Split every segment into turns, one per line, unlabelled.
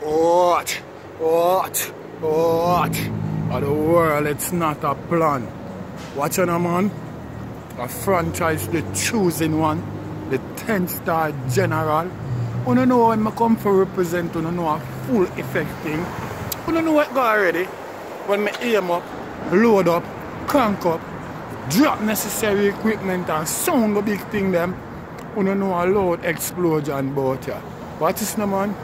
What? Of the world, it's not a plan. Watch on, man. A franchise, the choosing one, the 10-star general. You don't know when I come for represent, you don't know a full effect thing. You don't know what go already. When I aim up, load up, crank up, drop necessary equipment and sound the big thing them, you don't know a loud explosion about ya. What is no, man?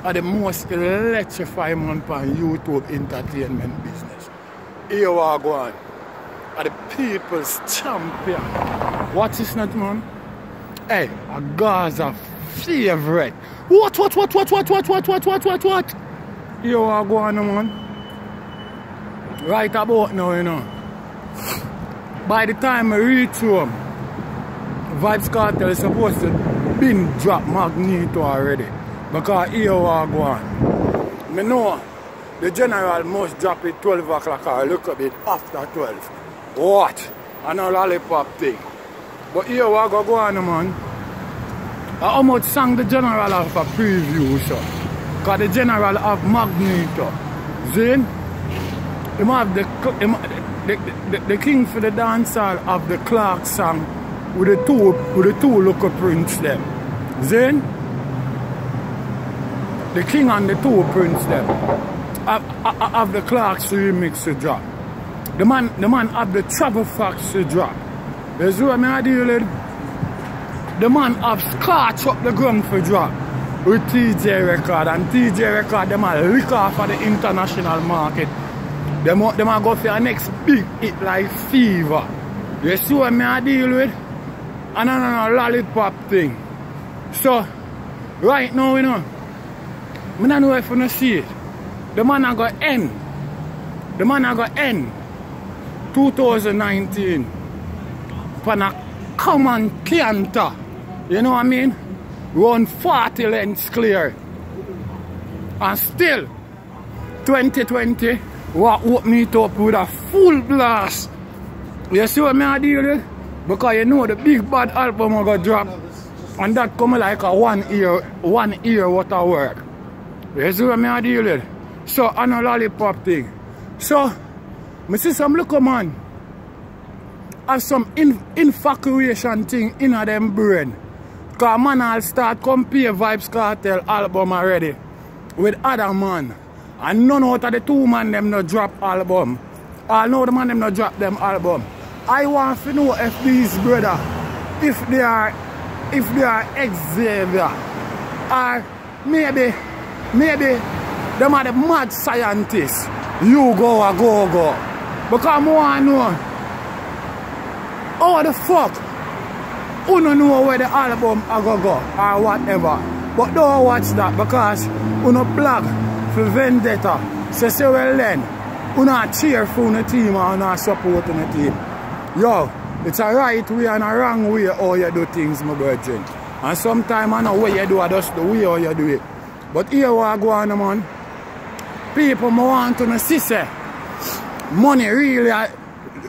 Are the most electrifying man on YouTube entertainment business. Here we are going. Are the people's champion. What is not, man? Hey, a Gaza favorite. What? Here we are going, man. Right about now, you know. By the time I reach home, Vybz Kartel is supposed to been drop Magneto already. Because here we are going. I know the general must drop it 12 o'clock or a little bit after 12. What? And a lollipop thing. But here we are going, man. How much song the general have a preview, so? Because the general have Magneto. Then, him have the king for the dancehall of the Clark song with the two local prints them. Then, the king and the two prints them have the Clark's remix to drop. The man have the travel facts to drop. You see what I deal with? The man have scratch up the ground for drop with TJ record, and TJ record them a lick off of the international market. Them a go for the next big hit like Fever. You see what I deal with? And a lollipop thing. So right now, you know, I don't know if you see it. The man a go end. The man a go end 2019 for a common canter. You know what I mean? Run 40 lengths clear. And still 2020 what open it up with a full blast. You see what I deal with? Because you know the big bad album I go drop. And that come like a one year worth of work. You see what I deal with? So, on a lollipop thing. So, I see some local man have some infatuation thing in them brain. Because man will start compare Vybz Kartel album already with other man. And none out of the two man them no drop album. All know the man them no drop them album. I want to know if these brother, if they are Xavier, or maybe them are the mad scientists. You go. Because I want to know how the fuck you don't know where the album I go or whatever. But don't watch that because you no blog for vendetta. So say well then, you not cheer for the team or you not support the team. Yo, it's a right way and a wrong way how you do things, my virgin. And sometimes I know what you do, just the way how you do it. But here we go on, man. People want to see say money really,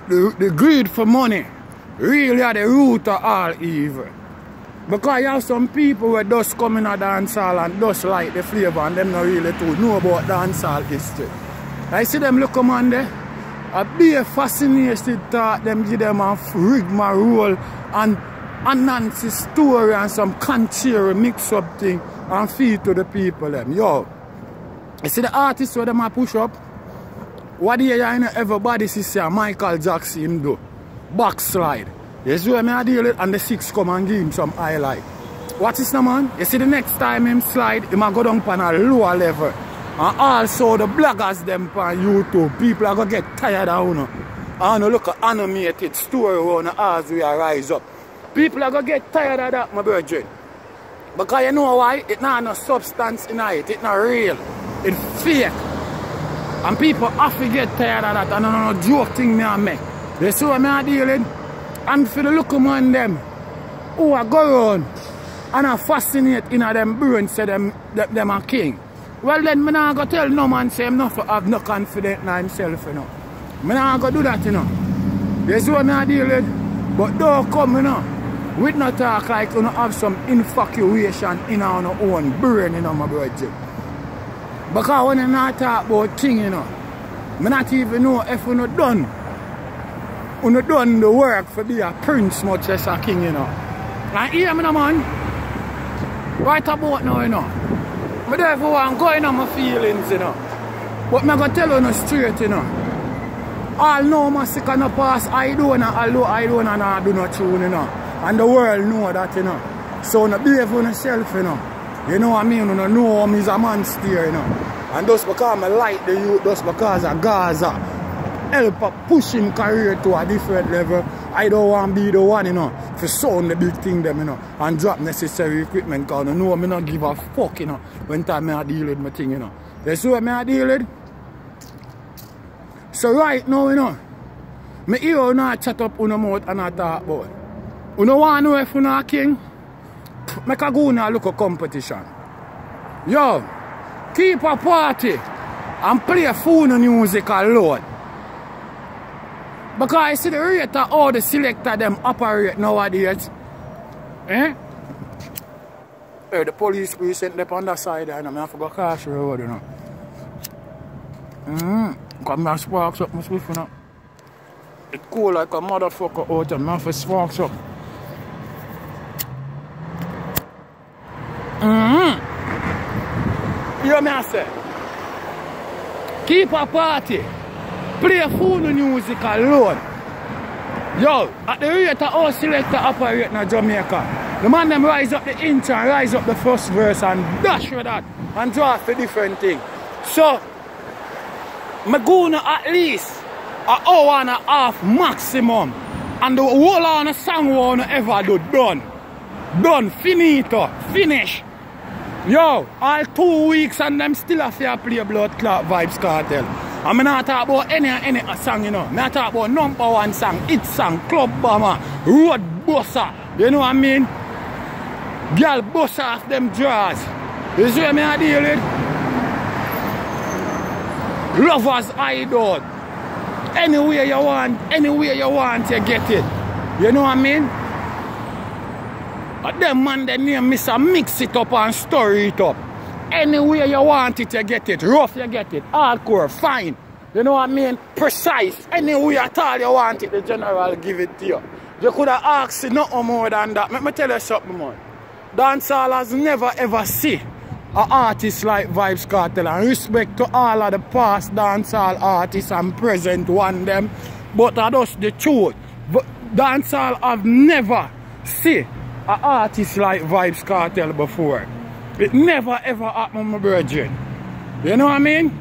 the greed for money really are the root of all evil. Because you have some people who just come in a dancehall and just like the flavor and them not really know about dancehall history. I see them look come on there. I be a fascinated thought them give them a rigmarole and Nancy story and some country mix up thing and feed to the people them. Yo, you see the artists where them a push up? What do you know everybody see Michael Jackson him do? Backslide. You see what I deal with and the six come and give him some highlight. What is the man? You see the next time him slide, he might go down on a lower level. And also the bloggers them on YouTube, people are going to get tired of you. And look at animated story on as we rise up. People are going to get tired of that, my virgin. Because you know why? It's not no substance in it. It's not real. It's fake. And people have to get tired of that. And I don't know joke thing I make. You see what I'm dealing? And for the local man them who are go around and are fascinate in them brain say them are king. Well then, I'm not going to tell no man say I'm not have no confidence in himself, you know. I'm not going to do that, you know. You see what I deal with? But don't come, you know, with no talk like you know have some infatuation in our own brain, you know, my brother. Because when you not talk about things, you know, I not even know if you not done the work for be a prince much as a king, you know. And here, man, right about now, you know. I therefore want going on my feelings, you know. But I'm going to tell you straight, you know. All know my sick and pass, although I don't and do not tune, you know. And the world know that, you know. So you behave on yourself, you know. You know what I mean? You know I'm a man steer, you know. And just because I like the youth, just because of Gaza help push him career to a different level, I don't want to be the one, you know, to sound the big thing them, you know, and drop necessary equipment, because you know I don't give a fuck, you know, when time I deal with my thing, you know. That's what I deal with. So right now, you know, I hear you not chat up on the mouth and not talk about. You know want to know if you're a king? Make a go and look at competition. Yo, keep a party and play phone music alone. Because I see the rate of all the selector them operate nowadays. Eh? Hey, the police precinct up on that side and I forgot cash road, you know. Because I sparks up my swift, you know. It's cool like a motherfucker out and I have sparks up. You know what I say? Keep a party. Play phone music alone. Yo, at the rate of all selector operate in Jamaica, the man them rise up the intro and rise up the first verse and dash with that and draw for different thing. So, I'm going to at least an hour and a half maximum. And the whole of the song won't ever do done. Done, finito, finish. Yo, all 2 weeks and them still have to play Blood Clot Vybz Kartel. I'm not talking about any song, you know. I'm not talking about #1 song, hit song, club bomber, road busser. You know what I mean? Girl bust off them drawers. You see what I deal with? Lovers idol. Anywhere you want, you get it. You know what I mean? But them man, they name Mr. Mix it up and story it up. Anywhere you want it, you get it. Rough, you get it. Hardcore, fine. You know what I mean? Precise. Anywhere at all you want it, the general give it to you. You could have asked nothing more than that. Let me tell you something, man. Dancehallers never ever see an artist like Vybz Kartel. And respect to all of the past dancehall artists and present one them. But that's the truth. Dancehall have never seen an artist like Vybz Kartel before. It never ever happened, my brethren. You know what I mean?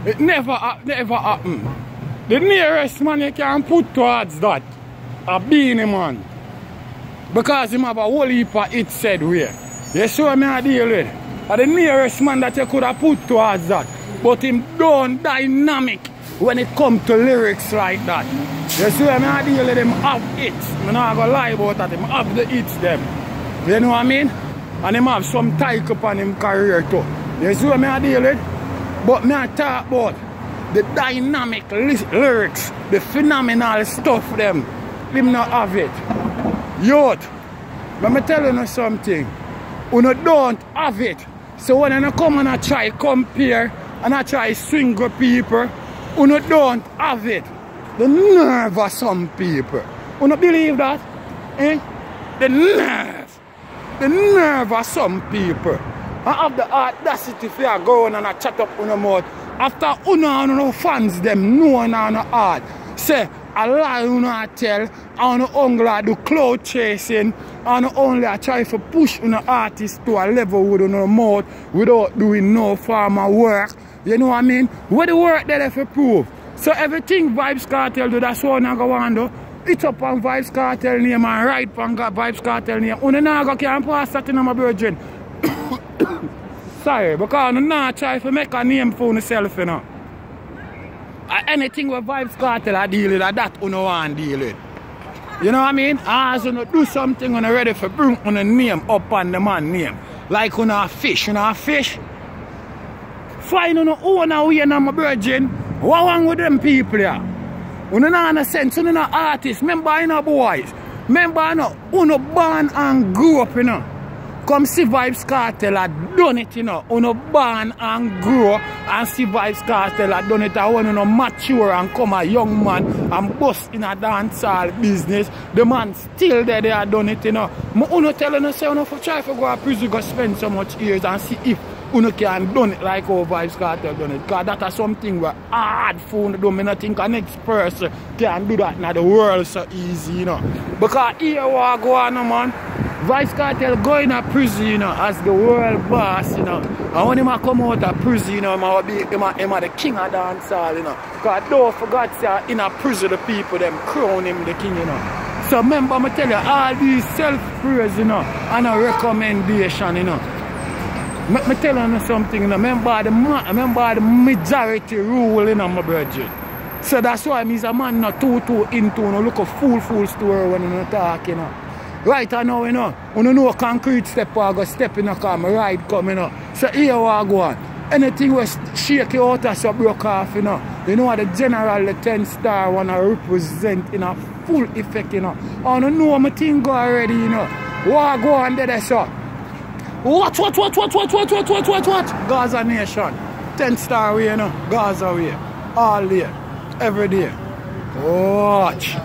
It never happened. The nearest man you can put towards that, a Beanie Man. Because him have a whole heap of it said where. You see what I deal with? The nearest man that you could have put towards that. But him don't dynamic when it comes to lyrics like that. You see what I deal with? Him have hits. I'm not going to lie about that. Him have the hits them. You know what I mean? And him have some type up on him career too. You see what I deal with? But I talk about the dynamic lyrics, the phenomenal stuff them. Him not have it. Youth, let me tell you something. You don't have it. So when you come and I try compare and I try swing with people, you don't have it. The nerve of some people. You don't believe that? Eh? The nerve of some people. I have the audacity to go on and I chat up on the mouth. After no fans them know on the heart. Say, I lie on I tell, I only do cloud chasing, and only I try to push on the artist to a level with no mouth without doing no farmer work. You know what I mean? What the work that they prove. So everything Vybz Kartel do, that's what I go on do. It's up on Vybz Kartel name and right on Vybz Kartel name. You don't can pass that in my virgin. Sorry, because you not try to make a name for yourself, you know. Anything with Vybz Kartel I deal with, that you don't want to deal with. You know what I mean? As you do something when you're ready for bring on a name up on the man name. Like you know fish, Find on your own way in my virgin. What wrong with them people here? You don't have a sense, you don't have artists. Remember, you know boys. Remember, you know born and grew up, you know. Come see Vybz Kartel had done it, you know. Uno born and grow and see Vybz Kartel had done it. I want to mature and come a young man and bust in a dancehall business. The man still there, they had done it, you know. But uno telling us, say, uno for try to go to prison, go spend so much years and see if uno can done it like how Vybz Kartel done it. Because that is something where hard for uno do. I don't think the next person can do that in the world so easy, you know. Because here we go on, man. Vybz Kartel going to prison, you know, as the world boss, you know. And when he come out of prison, you know, he the king of dancehall, you know. Because don't forget, say, in a prison, the people, them crown him the king, you know. So remember, I tell you, all these self-praise, you know, and a recommendation, you know. I tell you something, you know. Remember the majority rule, you know, my brother. So that's why I'm a man not too into, you know, look a fool story when you talk, you know. Right now, you know, you know concrete step or go step in a car, my ride come, you know. So here we go on. Anything was shake you out as you broke off, you know. You know what the general, the 10 star wanna represent in a full effect, you know. I don't know my thing go already, you know. What go on there, so? What? Gaza Nation. 10 star way, you know. Gaza way. All day. Every day. Watch.